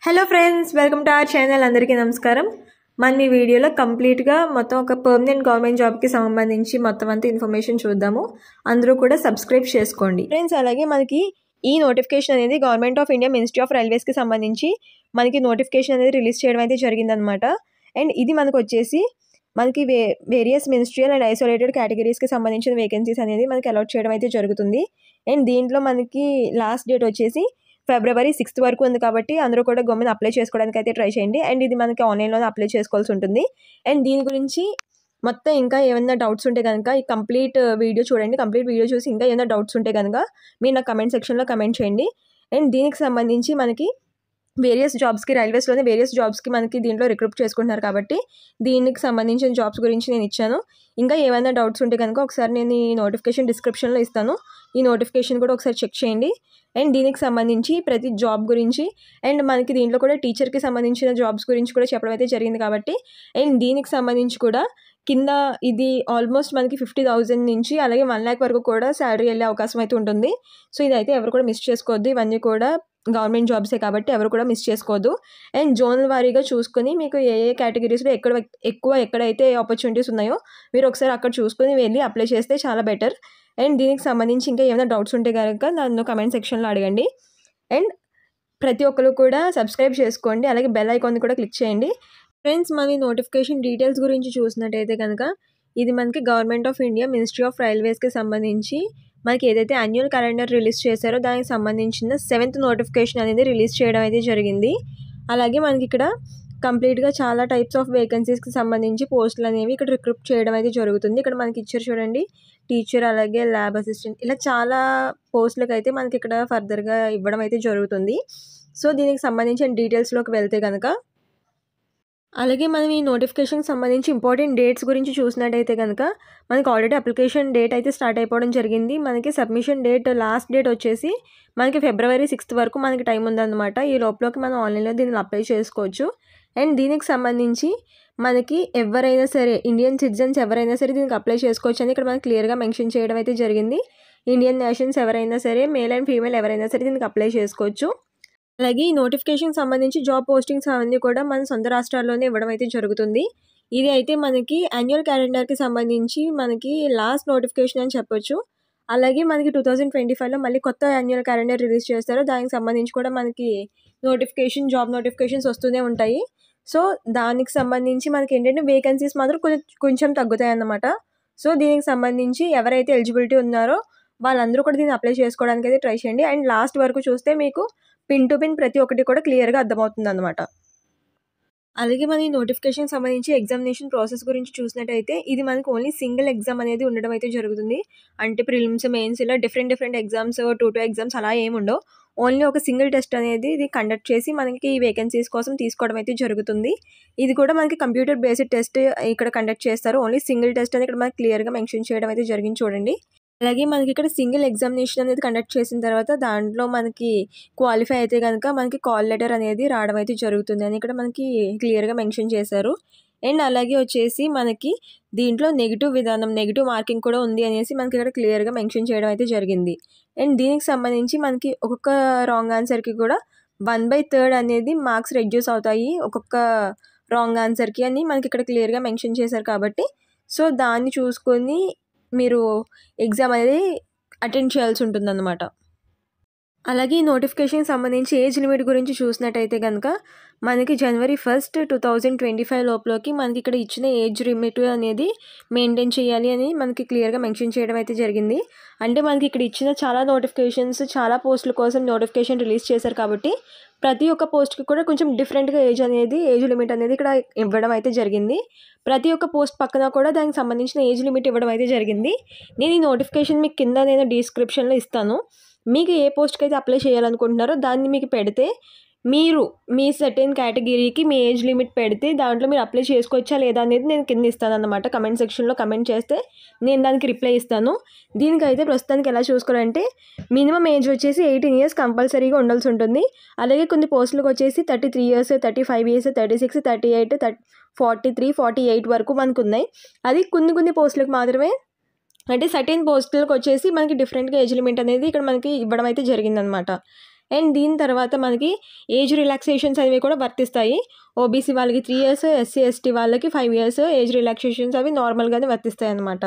Hello friends, welcome to our channel. అందరికీ నమస్కారం. మన ఈ వీడియోలో కంప్లీట్గా మొత్తం ఒక పర్మనెంట్ గవర్నమెంట్ జాబ్కి సంబంధించి మొత్తం అంతా ఇన్ఫర్మేషన్ చూద్దాము. అందరూ కూడా సబ్స్క్రైబ్ చేసుకోండి ఫ్రెండ్స్. అలాగే మనకి ఈ నోటిఫికేషన్ అనేది government of India ministry of రైల్వేస్కి సంబంధించి మనకి నోటిఫికేషన్ అనేది రిలీజ్ చేయడం అయితే జరిగిందనమాట. అండ్ ఇది మనకు వచ్చేసి మనకి వేరియస్ మినిస్ట్రియల్ అండ్ ఐసోలేటెడ్ కేటగిరీస్కి సంబంధించిన వేకెన్సీస్ అనేది మనకి అలాట్ చేయడం అయితే జరుగుతుంది. అండ్ దీంట్లో మనకి లాస్ట్ డేట్ వచ్చేసి February 6th వరకు ఉంది కాబట్టి అందరూ కూడా గవర్నమెంట్ అప్లై చేసుకోవడానికి అయితే ట్రై చేయండి. అండ్ ఇది మనకి ఆన్లైన్లోనే అప్లై చేసుకోవాల్సి ఉంటుంది. అండ్ దీని గురించి మొత్తం ఇంకా ఏమైనా డౌట్స్ ఉంటే కనుక ఈ కంప్లీట్ వీడియో చూడండి. కంప్లీట్ వీడియో చూసి ఇంకా ఏమైనా డౌట్స్ ఉంటే కనుక మీరు నా కమెంట్ సెక్షన్లో కమెంట్ చేయండి. అండ్ దీనికి సంబంధించి మనకి వేరియస్ జాబ్స్కి రైల్వేస్లోనే వేరియస్ జాబ్స్కి మనకి దీంట్లో రిక్రూట్ చేసుకుంటున్నారు కాబట్టి దీనికి సంబంధించిన జాబ్స్ గురించి నేను ఇచ్చాను. ఇంకా ఏమైనా డౌట్స్ ఉంటే కనుక ఒకసారి నేను ఈ నోటిఫికేషన్ డిస్క్రిప్షన్లో ఇస్తాను. ఈ నోటిఫికేషన్ కూడా ఒకసారి చెక్ చేయండి. అండ్ దీనికి సంబంధించి ప్రతి జాబ్ గురించి అండ్ మనకి దీంట్లో కూడా టీచర్కి సంబంధించిన జాబ్స్ గురించి కూడా చెప్పడం అయితే జరిగింది కాబట్టి అండ్ దీనికి సంబంధించి కూడా కింద ఇది ఆల్మోస్ట్ మనకి 50,000 నుంచి అలాగే 1 lakh వరకు కూడా శాలరీ వెళ్ళే అవకాశం అయితే ఉంటుంది. సో ఇదైతే ఎవరు కూడా మిస్ చేసుకోవద్దు. ఇవన్నీ కూడా గవర్నమెంట్ జాబ్సే కాబట్టి ఎవరు కూడా మిస్ చేసుకోవద్దు. అండ్ జోనల్ వారీగా చూసుకొని మీకు ఏ కేటగిరీస్లో ఎక్కడైతే ఆపర్చునిటీస్ ఉన్నాయో మీరు ఒకసారి అక్కడ చూసుకొని వెళ్ళి అప్లై చేస్తే చాలా బెటర్. అండ్ దీనికి సంబంధించి ఇంకా ఏమైనా డౌట్స్ ఉంటే కనుక నన్ను కమెంట్ సెక్షన్లో అడగండి. అండ్ ప్రతి ఒక్కరు కూడా సబ్స్క్రైబ్ చేసుకోండి. అలాగే బెల్ ఐకాన్ కూడా క్లిక్ చేయండి. ఫ్రెండ్స్, మన నోటిఫికేషన్ డీటెయిల్స్ గురించి చూసినట్టయితే కనుక ఇది మనకి government of India ministry of రైల్వేస్కి సంబంధించి మనకి ఏదైతే యాన్యువల్ క్యాలెండర్ రిలీజ్ చేశారో దానికి సంబంధించిన 7th నోటిఫికేషన్ అనేది రిలీజ్ చేయడం అయితే జరిగింది. అలాగే మనకి ఇక్కడ కంప్లీట్గా చాలా టైప్స్ ఆఫ్ వేకెన్సీస్కి సంబంధించి పోస్టులు అనేవి ఇక్కడ రిక్రూట్ చేయడం అయితే జరుగుతుంది. ఇక్కడ మనకి ఇచ్చారు చూడండి, టీచర్ అలాగే ల్యాబ్ అసిస్టెంట్, ఇలా చాలా పోస్టులకు అయితే మనకి ఇక్కడ ఫర్దర్గా ఇవ్వడం అయితే జరుగుతుంది. సో దీనికి సంబంధించిన డీటెయిల్స్లోకి వెళ్తే కనుక అలాగే మనం ఈ నోటిఫికేషన్కి సంబంధించి ఇంపార్టెంట్ డేట్స్ గురించి చూసినట్టయితే కనుక మనకి ఆల్రెడీ అప్లికేషన్ డేట్ అయితే స్టార్ట్ అయిపోవడం జరిగింది. మనకి సబ్మిషన్ డేట్ లాస్ట్ డేట్ వచ్చేసి మనకి February 6th వరకు మనకి టైం ఉందన్నమాట. ఈ లోపలకి మనం ఆన్లైన్లో దీన్ని అప్లై చేసుకోవచ్చు. అండ్ దీనికి సంబంధించి మనకి ఎవరైనా సరే ఇండియన్ సిటిజన్స్ ఎవరైనా సరే దీనికి అప్లై చేసుకోవచ్చు అని ఇక్కడ మనకి క్లియర్గా మెన్షన్ చేయడం అయితే జరిగింది. ఇండియన్ నేషన్స్ ఎవరైనా సరే మేల్ అండ్ ఫీమేల్ ఎవరైనా సరే దీనికి అప్లై చేసుకోవచ్చు. అలాగే ఈ నోటిఫికేషన్ సంబంధించి జాబ్ పోస్టింగ్స్ అవన్నీ కూడా మన సొంత రాష్ట్రాల్లోనే ఇవ్వడం అయితే జరుగుతుంది. ఇది అయితే మనకి యాన్యువల్ క్యాలెండర్కి సంబంధించి మనకి లాస్ట్ నోటిఫికేషన్ అని చెప్పొచ్చు. అలాగే మనకి 2025లో మళ్ళీ కొత్త యాన్యువల్ క్యాలెండర్ రిలీజ్ చేస్తారు. దానికి సంబంధించి కూడా మనకి జాబ్ నోటిఫికేషన్స్ వస్తూనే ఉంటాయి. సో దానికి సంబంధించి మనకి ఏంటంటే వేకెన్సీస్ మాత్రం కొంచెం తగ్గుతాయి అన్నమాట. సో దీనికి సంబంధించి ఎవరైతే ఎలిజిబిలిటీ ఉన్నారో వాళ్ళందరూ కూడా దీన్ని అప్లై చేసుకోవడానికి అయితే ట్రై చేయండి. అండ్ లాస్ట్ వరకు చూస్తే మీకు పిన్ టు పిన్ ప్రతి ఒక్కటి కూడా క్లియర్గా అర్థమవుతుంది అనమాట. అలాగే మన ఈ నోటిఫికేషన్ సంబంధించి ఎగ్జామినేషన్ ప్రాసెస్ గురించి చూసినట్టయితే ఇది మనకి ఓన్లీ సింగిల్ ఎగ్జామ్ అనేది ఉండడం అయితే జరుగుతుంది. అంటే ప్రిలిమ్స్, మెయిన్స్ ఇలా డిఫరెంట్ ఎగ్జామ్స్ 2 ఎగ్జామ్స్ అలా ఏమి ఉండవు. ఓన్లీ ఒక సింగిల్ టెస్ట్ అనేది ఇది కండక్ట్ చేసి మనకి ఈ వేకెన్సీస్ కోసం తీసుకోవడం అయితే జరుగుతుంది. ఇది కూడా మనకి కంప్యూటర్ బేస్డ్ టెస్ట్ ఇక్కడ కండక్ట్ చేస్తారు. ఓన్లీ సింగిల్ టెస్ట్ అని ఇక్కడ మనకి క్లియర్గా మెన్షన్ చేయడం అయితే జరిగింది చూడండి. అలాగే మనకి ఇక్కడ సింగిల్ ఎగ్జామినేషన్ అనేది కండక్ట్ చేసిన తర్వాత దాంట్లో మనకి క్వాలిఫై అయితే కనుక మనకి కాల్ లెటర్ అనేది రావడం అయితే జరుగుతుంది అని ఇక్కడ మనకి క్లియర్గా మెన్షన్ చేశారు. అండ్ అలాగే వచ్చేసి మనకి దీంట్లో నెగిటివ్ మార్కింగ్ కూడా ఉంది అనేసి మనకి ఇక్కడ క్లియర్గా మెన్షన్ చేయడం అయితే జరిగింది. అండ్ దీనికి సంబంధించి మనకి ఒక్కొక్క రాంగ్ ఆన్సర్కి కూడా 1/3 అనేది మార్క్స్ రెడ్యూస్ అవుతాయి ఒక్కొక్క రాంగ్ ఆన్సర్కి అని మనకి ఇక్కడ క్లియర్గా మెన్షన్ చేశారు కాబట్టి సో దాన్ని చూసుకొని మీరు ఎగ్జామ్ అనేది అటెండ్ చేయాల్సి ఉంటుందన్నమాట. అలాగే ఈ నోటిఫికేషన్కి సంబంధించి ఏజ్ లిమిట్ గురించి చూసినట్టయితే కనుక మనకి January 1st, 2025 లోపలికి మనకి ఇక్కడ ఇచ్చిన ఏజ్ లిమిట్ అనేది మెయింటైన్ చేయాలి అని మనకి క్లియర్గా మెన్షన్ చేయడం అయితే జరిగింది. అంటే మనకి ఇక్కడ ఇచ్చిన చాలా నోటిఫికేషన్స్ చాలా పోస్టుల కోసం నోటిఫికేషన్ రిలీజ్ చేశారు కాబట్టి ప్రతి ఒక్క పోస్ట్కి కూడా కొంచెం డిఫరెంట్గా ఏజ్ లిమిట్ అనేది ఇక్కడ ఇవ్వడం అయితే జరిగింది. ప్రతి ఒక్క పోస్ట్ పక్కన కూడా దానికి సంబంధించిన ఏజ్ లిమిట్ ఇవ్వడం అయితే జరిగింది. నేను ఈ నోటిఫికేషన్ మీకు కింద నేను డిస్క్రిప్షన్లో ఇస్తాను. మీకు ఏ పోస్ట్కి అయితే అప్లై చేయాలనుకుంటున్నారో దాన్ని మీకు పెడితే మీరు మీ సర్టెన్ కేటగిరీకి మీ ఏజ్ లిమిట్ పెడితే దాంట్లో మీరు అప్లై చేసుకోవచ్చా లేదా అనేది నేను కింద ఇస్తాను అన్నమాట. కమెంట్ సెక్షన్లో కమెంట్ చేస్తే నేను దానికి రిప్లై ఇస్తాను. దీనికైతే ప్రస్తుతానికి ఎలా చూసుకోవాలంటే మినిమం ఏజ్ వచ్చేసి 18 years కంపల్సరీగా ఉండాల్సి ఉంటుంది. అలాగే కొన్ని పోస్టులకు వచ్చేసి 33 years, 35 years, 36, 38, 43, 48 వరకు మనకు ఉన్నాయి. అది కొన్ని పోస్టులకు మాత్రమే అంటే సర్టెన్ పోస్టులకు వచ్చేసి మనకి డిఫరెంట్గా ఏజ్ లిమిట్ అనేది ఇక్కడ మనకి ఇవ్వడం అయితే జరిగిందనమాట. అండ్ దీని తర్వాత మనకి ఏజ్ రిలాక్సేషన్స్ అనేవి కూడా వర్తిస్తాయి. ఓబీసీ వాళ్ళకి 3 ఇయర్స్, ఎస్సీ ఎస్టీ వాళ్ళకి 5 ఇయర్స్ ఏజ్ రిలాక్సేషన్స్ అవి నార్మల్గానే వర్తిస్తాయి అనమాట.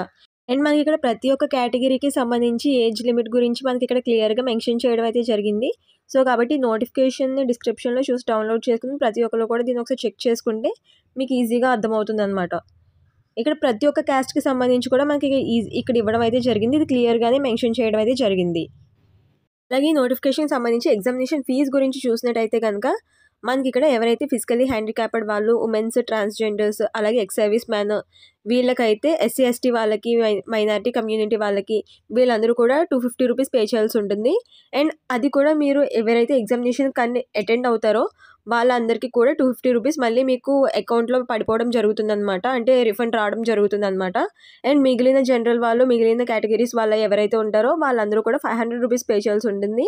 అండ్ మనకి ఇక్కడ ప్రతి ఒక్క కేటగిరీకి సంబంధించి ఏజ్ లిమిట్ గురించి మనకి ఇక్కడ క్లియర్గా మెన్షన్ చేయడం అయితే జరిగింది. సో కాబట్టి నోటిఫికేషన్ డిస్క్రిప్షన్లో చూసి డౌన్లోడ్ చేసుకుని ప్రతి ఒక్కరు కూడా దీన్ని ఒకసారి చెక్ చేసుకుంటే మీకు ఈజీగా అర్థమవుతుంది అనమాట. ఇక్కడ ప్రతి ఒక్క క్యాస్ట్కి సంబంధించి కూడా మనకి ఇక్కడ ఇవ్వడం అయితే జరిగింది. ఇది క్లియర్గానే మెన్షన్ చేయడం అయితే జరిగింది. అలాగే నోటిఫికేషన్ సంబంధించి ఎగ్జామినేషన్ ఫీజు గురించి చూసినట్టయితే కనుక మనకి ఇక్కడ ఎవరైతే ఫిజికల్లీ హ్యాండిక్యాప్డ్ వాళ్ళు, ఉమెన్స్, ట్రాన్స్జెండర్స్, అలాగే ఎక్స్ సర్వీస్ మ్యాన్ వీళ్ళకైతే ఎస్సీ ఎస్టీ వాళ్ళకి, మైనారిటీ కమ్యూనిటీ వాళ్ళకి వీళ్ళందరూ కూడా 250 రూపీస్ పే చేయాల్సి ఉంటుంది. అండ్ అది కూడా మీరు ఎవరైతే ఎగ్జామినేషన్ కానీ అటెండ్ అవుతారో వాళ్ళందరికీ కూడా 250 రూపీస్ మళ్ళీ మీకు అకౌంట్లో పడిపోవడం జరుగుతుందన్నమాట. అంటే రిఫండ్ రావడం జరుగుతుందన్నమాట. అండ్ మిగిలిన జనరల్ వాళ్ళు, మిగిలిన కేటగిరీస్ వాళ్ళు ఎవరైతే ఉంటారో వాళ్ళందరూ కూడా 500 రూపీస్ పే చేయాల్సి ఉంటుంది.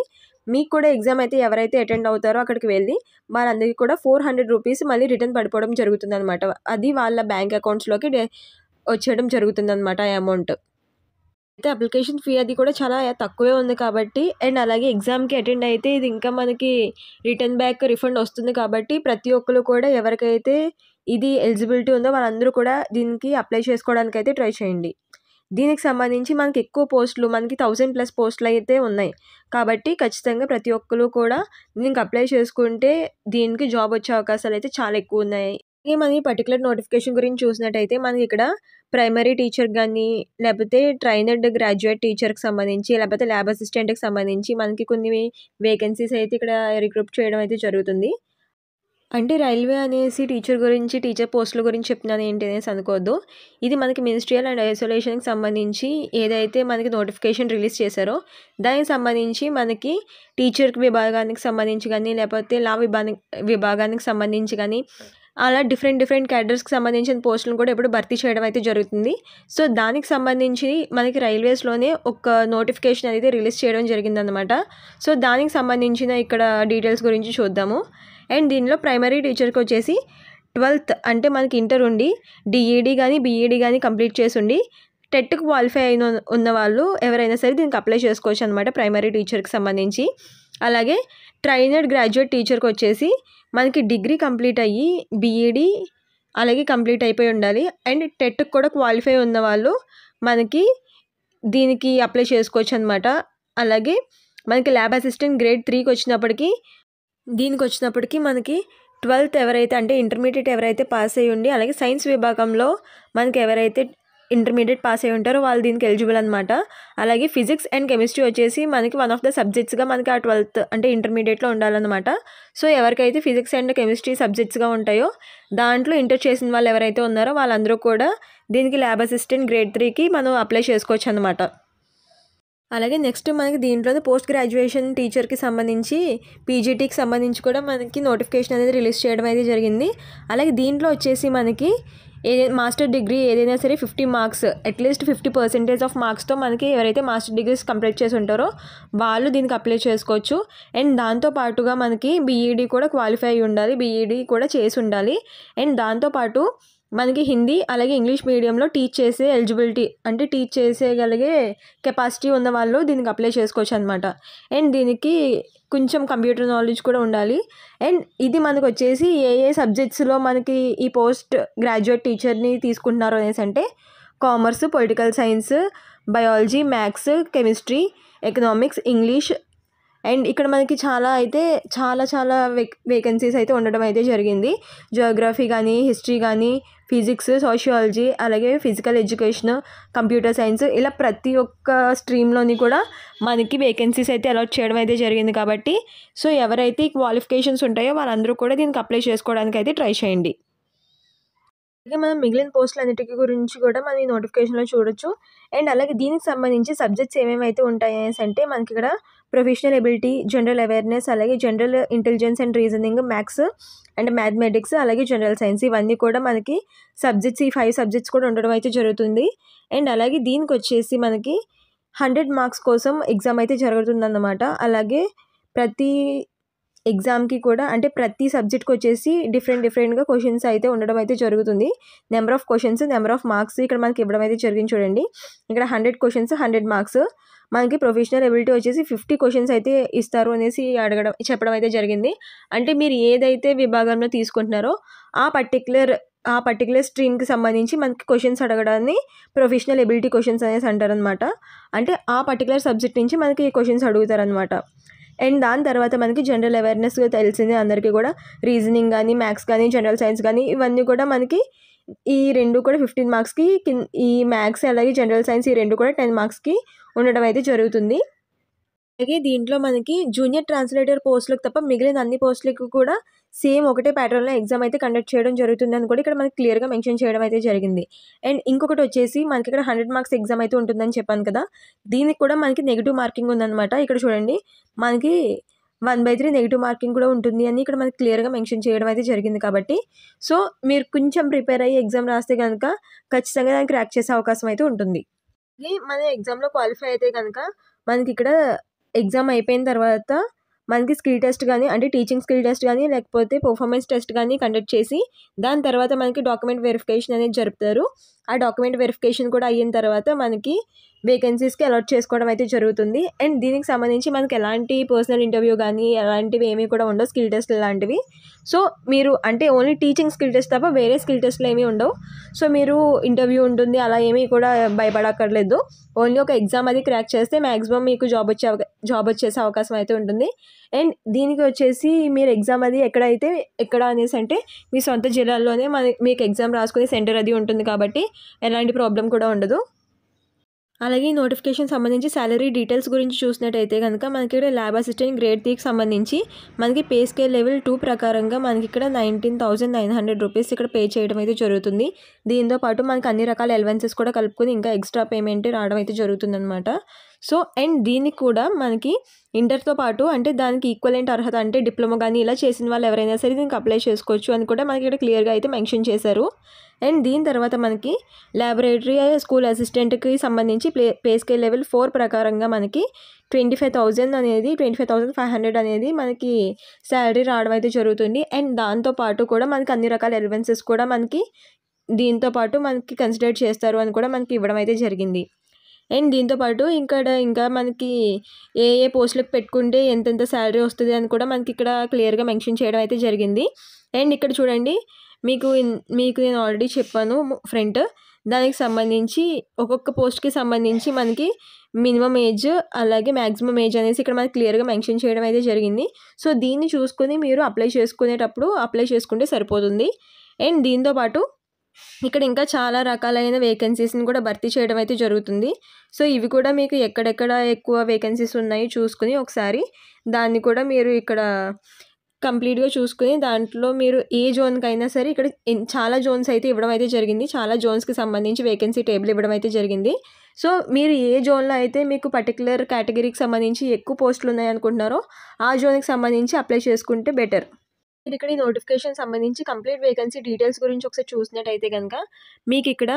మీకు కూడా ఎగ్జామ్ అయితే ఎవరైతే అటెండ్ అవుతారో అక్కడికి వెళ్ళి వాళ్ళందరికీ కూడా 400 రూపీస్ మళ్ళీ రిటర్న్ పడిపోవడం జరుగుతుందన్నమాట. అది వాళ్ళ బ్యాంక్ అకౌంట్స్లోకి వచ్చేయడం జరుగుతుందన్నమాట ఆ అమౌంట్. అయితే అప్లికేషన్ ఫీ అది కూడా చాలా తక్కువే ఉంది కాబట్టి, అండ్ అలాగే ఎగ్జామ్కి అటెండ్ అయితే ఇది ఇంకా మనకి రిటర్న్ బ్యాక్ రిఫండ్ వస్తుంది కాబట్టి ప్రతి ఒక్కరు కూడా ఎవరికైతే ఇది ఎలిజిబిలిటీ ఉందో వాళ్ళందరూ కూడా దీనికి అప్లై చేసుకోవడానికి అయితే ట్రై చేయండి. దీనికి సంబంధించి మనకి ఎక్కువ పోస్టులు, మనకి 1000+ పోస్టులు అయితే ఉన్నాయి కాబట్టి ఖచ్చితంగా ప్రతి ఒక్కరు కూడా దీనికి అప్లై చేసుకుంటే దీనికి జాబ్ వచ్చే అవకాశాలు అయితే చాలా ఎక్కువ ఉన్నాయి. మన ఈ పర్టికులర్ నోటిఫికేషన్ గురించి చూసినట్టయితే మనకి ఇక్కడ ప్రైమరీ టీచర్ కానీ, లేకపోతే ట్రైనర్డ్ గ్రాడ్యుయేట్ టీచర్కి సంబంధించి, లేకపోతే ల్యాబ్ అసిస్టెంట్కి సంబంధించి మనకి కొన్ని వేకెన్సీస్ అయితే ఇక్కడ రిక్రూట్ చేయడం అయితే జరుగుతుంది. అంటే రైల్వే అనేసి టీచర్ పోస్టుల గురించి చెప్తున్నాను ఏంటి అనేసి అనుకోవద్దు. ఇది మనకి మినిస్ట్రియల్ అండ్ ఐసోలేషన్కి సంబంధించి ఏదైతే మనకి నోటిఫికేషన్ రిలీజ్ చేశారో దానికి సంబంధించి మనకి టీచర్ విభాగానికి సంబంధించి కానీ, లేకపోతే లా విభాగానికి సంబంధించి కానీ అలా డిఫరెంట్ క్యాడర్స్కి సంబంధించిన పోస్టులను కూడా ఎప్పుడు భర్తీ చేయడం అయితే జరుగుతుంది. సో దానికి సంబంధించి మనకి రైల్వేస్లోనే ఒక నోటిఫికేషన్ అనేది రిలీజ్ చేయడం జరిగిందనమాట. సో దానికి సంబంధించిన ఇక్కడ డీటెయిల్స్ గురించి చూద్దాము. అండ్ దీనిలో ప్రైమరీ టీచర్కి వచ్చేసి 12th అంటే మనకి ఇంటర్ ఉండి డిఈడి కానీ బీఈడి కానీ కంప్లీట్ చేసి ఉండి టెట్కి క్వాలిఫై ఉన్న వాళ్ళు ఎవరైనా సరే దీనికి అప్లై చేసుకోవచ్చు అనమాట ప్రైమరీ టీచర్కి సంబంధించి. అలాగే ట్రైనర్డ్ గ్రాడ్యుయేట్ టీచర్కి వచ్చేసి మనకి డిగ్రీ కంప్లీట్ అయ్యి బీఈడి అలాగే కంప్లీట్ అయిపోయి ఉండాలి. అండ్ టెట్కి కూడా క్వాలిఫై ఉన్న వాళ్ళు మనకి దీనికి అప్లై చేసుకోవచ్చు అనమాట. అలాగే మనకి ల్యాబ్ అసిస్టెంట్ గ్రేడ్ 3కి వచ్చినప్పటికీ మనకి 12th ఎవరైతే అంటే ఇంటర్మీడియట్ ఎవరైతే పాస్ అయ్యి ఉండి, అలాగే సైన్స్ విభాగంలో మనకి ఎవరైతే ఇంటర్మీడియట్ పాస్ అయ్యి ఉంటారో వాళ్ళు దీనికి ఎలిజిబుల్ అనమాట. అలాగే ఫిజిక్స్ అండ్ కెమిస్ట్రీ వచ్చేసి మనకి వన్ ఆఫ్ ద సబ్జెక్ట్స్గా మనకి ఆ 12th అంటే ఇంటర్మీడియట్లో ఉండాలన్నమాట. సో ఎవరికైతే ఫిజిక్స్ అండ్ కెమిస్ట్రీ సబ్జెక్ట్స్గా ఉంటాయో దాంట్లో ఇంటర్ చేసిన వాళ్ళు ఎవరైతే ఉన్నారో వాళ్ళందరూ కూడా దీనికి ల్యాబ్ అసిస్టెంట్ గ్రేడ్ 3కి మనం అప్లై చేసుకోవచ్చు అనమాట. అలాగే నెక్స్ట్ మనకి దీంట్లోనే పోస్ట్ గ్రాడ్యుయేషన్ టీచర్కి సంబంధించి పీజీటీకి సంబంధించి కూడా మనకి నోటిఫికేషన్ అనేది రిలీజ్ చేయడం అయితే జరిగింది. అలాగే దీంట్లో వచ్చేసి మనకి మాస్టర్ డిగ్రీ ఏదైనా సరే 50 మార్క్స్ అట్లీస్ట్ 50% ఆఫ్ మార్క్స్తో మనకి ఎవరైతే మాస్టర్ డిగ్రీస్ కంప్లీట్ చేసి ఉంటారో వాళ్ళు దీనికి అప్లై చేసుకోవచ్చు. అండ్ దాంతోపాటుగా మనకి బీఈడి కూడా క్వాలిఫై అయి ఉండాలి, బీఈడి కూడా చేసి ఉండాలి. అండ్ దాంతోపాటు మనకి హిందీ అలాగే ఇంగ్లీష్ మీడియంలో టీచ్ చేసే ఎలిజిబిలిటీ అంటే టీచ్ చేసేగలిగే కెపాసిటీ ఉన్న వాళ్ళు దీనికి అప్లై చేసుకోవచ్చు అనమాట. అండ్ దీనికి కొంచెం కంప్యూటర్ నాలెడ్జ్ కూడా ఉండాలి. అండ్ ఇది మనకు వచ్చేసి ఏ సబ్జెక్ట్స్లో మనకి ఈ పోస్ట్ గ్రాడ్యుయేట్ టీచర్ని తీసుకుంటున్నారు అనేసి అంటే commerce, political science, biology, maths, chemistry, economics, English. And ఇక్కడ మనకి చాలా వేకెన్సీస్ అయితే ఉండడం అయితే జరిగింది. జియోగ్రఫీ కానీ, హిస్టరీ కానీ, ఫిజిక్స్, సోషియాలజీ, అలాగే ఫిజికల్ ఎడ్యుకేషన్, కంప్యూటర్ సైన్స్, ఇలా ప్రతి ఒక్క స్ట్రీమ్లోని కూడా మనకి వేకెన్సీస్ అయితే అలాట్ చేయడం అయితే జరిగింది కాబట్టి సో ఎవరైతే క్వాలిఫికేషన్స్ ఉంటాయో వాళ్ళందరూ కూడా దీనికి అప్లై చేసుకోవడానికి అయితే ట్రై చేయండి. అలాగే మనం మిగిలిన పోస్టులన్నిటికీ గురించి కూడా మనం ఈ నోటిఫికేషన్లో చూడొచ్చు. అండ్ అలాగే దీనికి సంబంధించి సబ్జెక్ట్స్ ఏమేమైతే ఉంటాయి అనేసి అంటే మనకి ఇక్కడ ప్రొఫెషనల్ ఎబిలిటీ, జనరల్ అవేర్నెస్, అలాగే general intelligence and reasoning, maths and mathematics, అలాగే జనరల్ సైన్స్ ఇవన్నీ కూడా మనకి సబ్జెక్ట్స్, ఈ 5 సబ్జెక్ట్స్ కూడా ఉండడం అయితే జరుగుతుంది. అండ్ అలాగే దీనికి వచ్చేసి మనకి 100 మార్క్స్ కోసం ఎగ్జామ్ అయితే జరుగుతుందన్నమాట. అలాగే ప్రతి ఎగ్జామ్కి కూడా అంటే ప్రతి సబ్జెక్ట్కి వచ్చేసి డిఫరెంట్గా క్వశ్చన్స్ అయితే ఉండడం అయితే జరుగుతుంది. Number of questions, number of marks ఇక్కడ మనకి ఇవ్వడం అయితే జరిగింది చూడండి. ఇక్కడ 100 క్వశ్చన్స్ 100 మార్క్స్. మనకి ప్రొఫెషనల్ ఎబిలిటీ వచ్చేసి 50 క్వశ్చన్స్ అయితే ఇస్తారు అనేసి చెప్పడం అయితే జరిగింది. అంటే మీరు ఏదైతే విభాగంలో తీసుకుంటున్నారో ఆ పర్టిక్యులర్ స్ట్రీమ్కి సంబంధించి మనకి క్వశ్చన్స్ అడగడాన్ని ప్రొఫెషనల్ ఎబిలిటీ క్వశ్చన్స్ అనేసి అంటారనమాట. అంటే ఆ పర్టిక్యులర్ సబ్జెక్ట్ నుంచి మనకి క్వశ్చన్స్ అడుగుతారనమాట. అండ్ దాని తర్వాత మనకి జనరల్ అవేర్నెస్ తెలిసిందే అందరికీ కూడా, రీజనింగ్ కానీ, మ్యాథ్స్ కానీ, జనరల్ సైన్స్ కానీ ఇవన్నీ కూడా మనకి ఈ 2 కూడా 15 మార్క్స్కి, ఈ మ్యాథ్స్ అలాగే జనరల్ సైన్స్ ఈ 2 కూడా 10 మార్క్స్కి ఉండడం అయితే జరుగుతుంది. అలాగే దీంట్లో మనకి జూనియర్ ట్రాన్స్లేటర్ పోస్టులకు తప్ప మిగిలిన అన్ని పోస్టులకు కూడా సేమ్ ఒకటే ప్యాటర్న్లో ఎగ్జామ్ అయితే కండక్ట్ చేయడం జరుగుతుందని కూడా ఇక్కడ మనకి క్లియర్గా మెన్షన్ చేయడం అయితే జరిగింది. అండ్ ఇంకొకటి వచ్చేసి మనకి ఇక్కడ 100 మార్క్స్ ఎగ్జామ్ అయితే ఉంటుందని చెప్పాను కదా, దీనికి కూడా మనకి నెగిటివ్ మార్కింగ్ ఉందన్నమాట. ఇక్కడ చూడండి మనకి 1/3 నెగిటివ్ మార్కింగ్ కూడా ఉంటుంది అని ఇక్కడ మనకి క్లియర్గా మెన్షన్ చేయడం అయితే జరిగింది. కాబట్టి సో మీరు కొంచెం ప్రిపేర్ అయ్యి ఎగ్జామ్ రాస్తే కనుక ఖచ్చితంగా దానికి క్రాక్ చేసే అవకాశం అయితే ఉంటుంది. మన ఎగ్జామ్లో క్వాలిఫై అయితే కనుక మనకి ఇక్కడ ఎగ్జామ్ అయిపోయిన తర్వాత మనకి స్కిల్ టెస్ట్ కానీ, అంటే టీచింగ్ స్కిల్ టెస్ట్ కానీ, లేకపోతే పర్ఫార్మెన్స్ టెస్ట్ కానీ కండక్ట్ చేసి దాని తర్వాత మనకి డాక్యుమెంట్ వెరిఫికేషన్ అనేది జరుపుతారు. ఆ డాక్యుమెంట్ వెరిఫికేషన్ కూడా అయిన తర్వాత మనకి వేకెన్సీస్కి అలాట్ చేసుకోవడం అయితే జరుగుతుంది. అండ్ దీనికి సంబంధించి మనకి ఎలాంటి పర్సనల్ ఇంటర్వ్యూ కానీ అలాంటివి ఏమీ కూడా ఉండవు, స్కిల్ టెస్ట్ లాంటివి. సో మీరు అంటే ఓన్లీ టీచింగ్ స్కిల్ టెస్ట్ తప్ప వేరే స్కిల్ టెస్ట్లు ఏమీ ఉండవు. సో మీరు ఇంటర్వ్యూ ఉంటుంది అలా ఏమీ కూడా భయపడక్కర్లేదు. ఓన్లీ ఒక ఎగ్జామ్ అది క్రాక్ చేస్తే మ్యాక్సిమం మీకు జాబ్ వచ్చేసే అవకాశం అయితే ఉంటుంది. అండ్ దీనికి వచ్చేసి మీరు ఎగ్జామ్ అది ఎక్కడ అనేసి అంటే మీ సొంత జిల్లాల్లోనే మీకు ఎగ్జామ్ రాసుకునే సెంటర్ అది ఉంటుంది కాబట్టి ఎలాంటి ప్రాబ్లం కూడా ఉండదు. అలాగే ఈ నోటిఫికేషన్ సంబంధించి శాలరీ డీటెయిల్స్ గురించి చూసినట్టయితే కనుక మనకి ఇక్కడ ల్యాబ్ అసిస్టెంట్ గ్రేడ్ 3కి సంబంధించి మనకి పే స్కేల్ లెవెల్ 2 ప్రకారంగా మనకి ఇక్కడ 19,900 రూపీస్ ఇక్కడ పే చేయడం అయితే జరుగుతుంది. దీంతో పాటు మనకి అన్ని రకాల ఎలవెన్సెస్ కూడా కలుపుకొని ఇంకా ఎక్స్ట్రా పేమెంట్ రావడం అయితే జరుగుతుందన్నమాట. సో అండ్ దీనికి కూడా మనకి ఇంటర్తో పాటు అంటే దానికి ఈక్వలెంట్ అర్హత అంటే డిప్లొమా కానీ ఇలా చేసిన వాళ్ళు ఎవరైనా సరే దీనికి అప్లై చేసుకోవచ్చు అని కూడా మనకి ఇక్కడ క్లియర్గా అయితే మెన్షన్ చేశారు. అండ్ దీని తర్వాత మనకి ల్యాబొరేటరీ స్కూల్ అసిస్టెంట్కి సంబంధించి పే స్కేల్ లెవెల్ 4 ప్రకారంగా మనకి 25,500 అనేది మనకి శాలరీ రావడం అయితే జరుగుతుంది. అండ్ దాంతోపాటు కూడా మనకి అన్ని రకాల ఎలవెన్సెస్ కూడా మనకి దీంతో పాటు మనకి కన్సిడర్ చేస్తారు అని కూడా మనకి ఇవ్వడం అయితే జరిగింది. అండ్ దీంతోపాటు ఇంకా మనకి ఏ పోస్టులకు పెట్టుకుంటే ఎంతెంత శాలరీ వస్తుంది అని కూడా మనకి ఇక్కడ క్లియర్గా మెన్షన్ చేయడం అయితే జరిగింది. అండ్ ఇక్కడ చూడండి మీకు నేను ఆల్రెడీ చెప్పాను ఫ్రంట్, దానికి సంబంధించి ఒక్కొక్క పోస్ట్కి సంబంధించి మనకి మినిమం ఏజ్ అలాగే మ్యాక్సిమం ఏజ్ అనేసి ఇక్కడ మనకి క్లియర్గా మెన్షన్ చేయడం అయితే జరిగింది. సో దీన్ని చూసుకొని మీరు అప్లై చేసుకుంటే సరిపోతుంది. అండ్ దీంతోపాటు ఇక్కడ ఇంకా చాలా రకాలైన వేకెన్సీస్ని కూడా భర్తీ చేయడం అయితే జరుగుతుంది. సో ఇవి కూడా మీకు ఎక్కడెక్కడ ఎక్కువ వేకెన్సీస్ ఉన్నాయి చూసుకుని ఒకసారి దాన్ని కూడా మీరు ఇక్కడ కంప్లీట్గా చూసుకుని దాంట్లో మీరు ఏ జోన్కి అయినా సరే ఇక్కడ చాలా జోన్స్ అయితే ఇవ్వడం అయితే జరిగింది. చాలా జోన్స్కి సంబంధించి వేకెన్సీ టేబుల్ ఇవ్వడం అయితే జరిగింది. సో మీరు ఏ జోన్లో అయితే మీకు పర్టికులర్ కేటగిరీకి సంబంధించి ఎక్కువ పోస్టులు ఉన్నాయి అనుకుంటున్నారో ఆ జోన్కి సంబంధించి అప్లై చేసుకుంటే బెటర్. మీరు ఇక్కడ ఈ నోటిఫికేషన్ సంబంధించి కంప్లీట్ వేకెన్సీ డీటెయిల్స్ గురించి ఒకసారి చూసినట్టయితే కనుక మీకు ఇక్కడ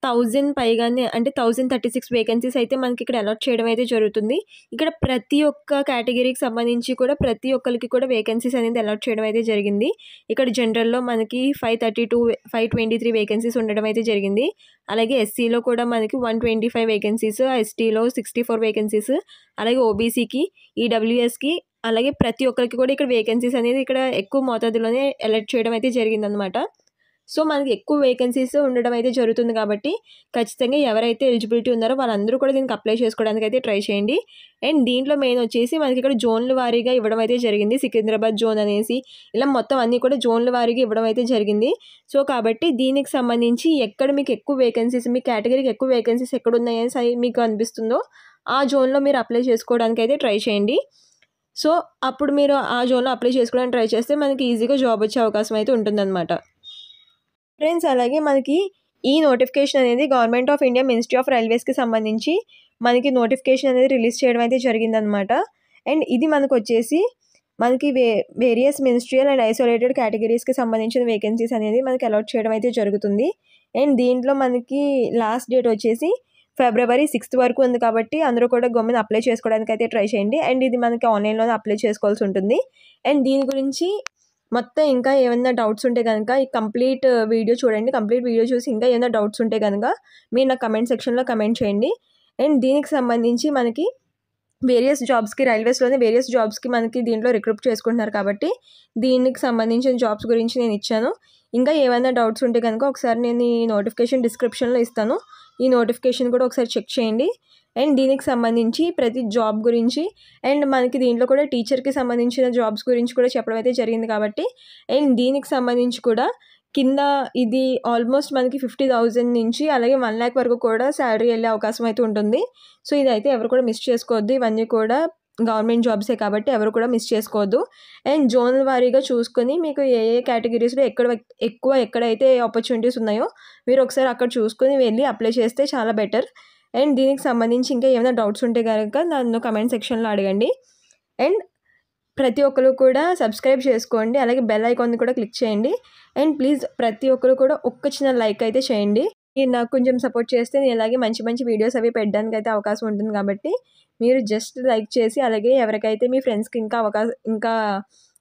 1000 పైగానే అంటే 1036 వేకెన్సీస్ అయితే మనకి ఇక్కడ అలాట్ చేయడం అయితే జరుగుతుంది. ఇక్కడ ప్రతి ఒక్క కేటగిరీకి సంబంధించి కూడా ప్రతి ఒక్కరికి కూడా వేకెన్సీస్ అనేది అలాట్ చేయడం అయితే జరిగింది. ఇక్కడ జనరల్లో మనకి 523 వేకెన్సీస్ ఉండడం అయితే జరిగింది. అలాగే ఎస్సీలో కూడా మనకి 125 వేకెన్సీస్, ఎస్టీలో 64 వేకెన్సీస్, అలాగే ఓబీసీకి, ఈడబ్ల్యూఎస్కి అలాగే ప్రతి ఒక్కరికి కూడా ఇక్కడ వేకెన్సీస్ అనేది ఇక్కడ ఎక్కువ మోతాదులోనే అలాట్ చేయడం అయితే జరిగిందనమాట. సో మనకి ఎక్కువ వేకెన్సీస్ ఉండడం అయితే జరుగుతుంది కాబట్టి ఖచ్చితంగా ఎవరైతే ఎలిజిబిలిటీ ఉన్నారో వాళ్ళందరూ కూడా దీనికి అప్లై చేసుకోవడానికి అయితే ట్రై చేయండి. అండ్ దీంట్లో మెయిన్ వచ్చేసి మనకి ఇక్కడ జోన్ల వారీగా ఇవ్వడం అయితే జరిగింది. సికింద్రాబాద్ జోన్ అనేసి ఇలా మొత్తం అన్నీ కూడా జోన్ల వారీగా ఇవ్వడం అయితే జరిగింది. సో కాబట్టి దీనికి సంబంధించి ఎక్కడ మీకు ఎక్కువ వేకెన్సీస్, మీ కేటగిరీకి ఎక్కువ వేకెన్సీస్ ఎక్కడ ఉన్నాయని మీకు అనిపిస్తుందో ఆ జోన్లో మీరు అప్లై చేసుకోవడానికి అయితే ట్రై చేయండి. సో అప్పుడు మీరు ఆ జోన్లో అప్లై చేసుకోవడానికి ట్రై చేస్తే మనకి ఈజీగా జాబ్ వచ్చే అవకాశం అయితే ఉంటుందన్నమాట. ఫ్రెండ్స్ అలాగే మనకి ఈ నోటిఫికేషన్ అనేది government of India ministry of రైల్వేస్కి సంబంధించి మనకి నోటిఫికేషన్ అనేది రిలీజ్ చేయడం అయితే జరిగిందనమాట. అండ్ ఇది మనకు వచ్చేసి మనకి వేరియస్ మినిస్ట్రియల్ అండ్ ఐసోలేటెడ్ కేటగిరీస్కి సంబంధించిన వేకెన్సీస్ అనేది మనకి అలాట్ చేయడం అయితే జరుగుతుంది. అండ్ దీంట్లో మనకి లాస్ట్ డేట్ వచ్చేసి February 6th వరకు ఉంది కాబట్టి అందరూ కూడా గవర్నమెంట్ అప్లై చేసుకోవడానికి అయితే ట్రై చేయండి. అండ్ ఇది మనకి ఆన్లైన్లోనే అప్లై చేసుకోవాల్సి ఉంటుంది. అండ్ దీని గురించి మొత్తం ఇంకా ఏమైనా డౌట్స్ ఉంటే కనుక ఈ కంప్లీట్ వీడియో చూడండి. కంప్లీట్ వీడియో చూసి ఇంకా ఏమైనా డౌట్స్ ఉంటే కనుక మీరు నా కమెంట్ సెక్షన్లో కమెంట్ చేయండి. అండ్ దీనికి సంబంధించి మనకి వేరియస్ జాబ్స్కి, రైల్వేస్లోనే వేరియస్ జాబ్స్కి మనకి దీంట్లో రిక్రూట్ చేసుకుంటున్నారు కాబట్టి దీనికి సంబంధించిన జాబ్స్ గురించి నేను ఇచ్చాను. ఇంకా ఏమైనా డౌట్స్ ఉంటే కనుక ఒకసారి నేను ఈ నోటిఫికేషన్ డిస్క్రిప్షన్లో ఇస్తాను. ఈ నోటిఫికేషన్ కూడా ఒకసారి చెక్ చేయండి. అండ్ దీనికి సంబంధించి ప్రతి జాబ్ గురించి అండ్ మనకి దీంట్లో కూడా టీచర్కి సంబంధించిన జాబ్స్ గురించి కూడా చెప్పడం అయితే జరిగింది కాబట్టి అండ్ దీనికి సంబంధించి కూడా కింద ఇది ఆల్మోస్ట్ మనకి 50,000 నుంచి అలాగే 1 lakh వరకు కూడా శాలరీ వెళ్ళే అవకాశం అయితే ఉంటుంది. సో ఇదైతే ఎవరు కూడా మిస్ చేసుకోవద్దు. ఇవన్నీ కూడా గవర్నమెంట్ జాబ్సే కాబట్టి ఎవరు కూడా మిస్ చేసుకోవద్దు. అండ్ జోనల్ వారీగా చూసుకొని మీకు ఏ కేటగిరీస్లో ఎక్కడైతే ఆపర్చునిటీస్ ఉన్నాయో మీరు ఒకసారి అక్కడ చూసుకొని వెళ్ళి అప్లై చేస్తే చాలా బెటర్. అండ్ దీనికి సంబంధించి ఇంకా ఏమైనా డౌట్స్ ఉంటే కనుక నన్ను కమెంట్ సెక్షన్లో అడగండి. అండ్ ప్రతి ఒక్కరు కూడా సబ్స్క్రైబ్ చేసుకోండి, అలాగే బెల్ ఐకాన్ని కూడా క్లిక్ చేయండి. అండ్ ప్లీజ్ ప్రతి ఒక్కరు కూడా ఒక్క చిన్న లైక్ అయితే చేయండి. మీరు నాకు కొంచెం సపోర్ట్ చేస్తే నేను ఇలాగే మంచి మంచి వీడియోస్ అవి పెట్టడానికి అయితే అవకాశం ఉంటుంది కాబట్టి మీరు జస్ట్ లైక్ చేసి అలాగే ఎవరికైతే మీ ఫ్రెండ్స్కి ఇంకా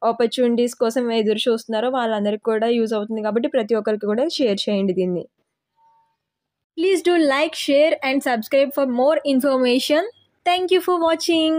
ఆపర్చునిటీస్ కోసం ఎదురు చూస్తున్నారో వాళ్ళందరికీ కూడా యూజ్ అవుతుంది కాబట్టి ప్రతి ఒక్కరికి కూడా షేర్ చేయండి దీన్ని. Please do like, share and subscribe for more information. Thank you for watching.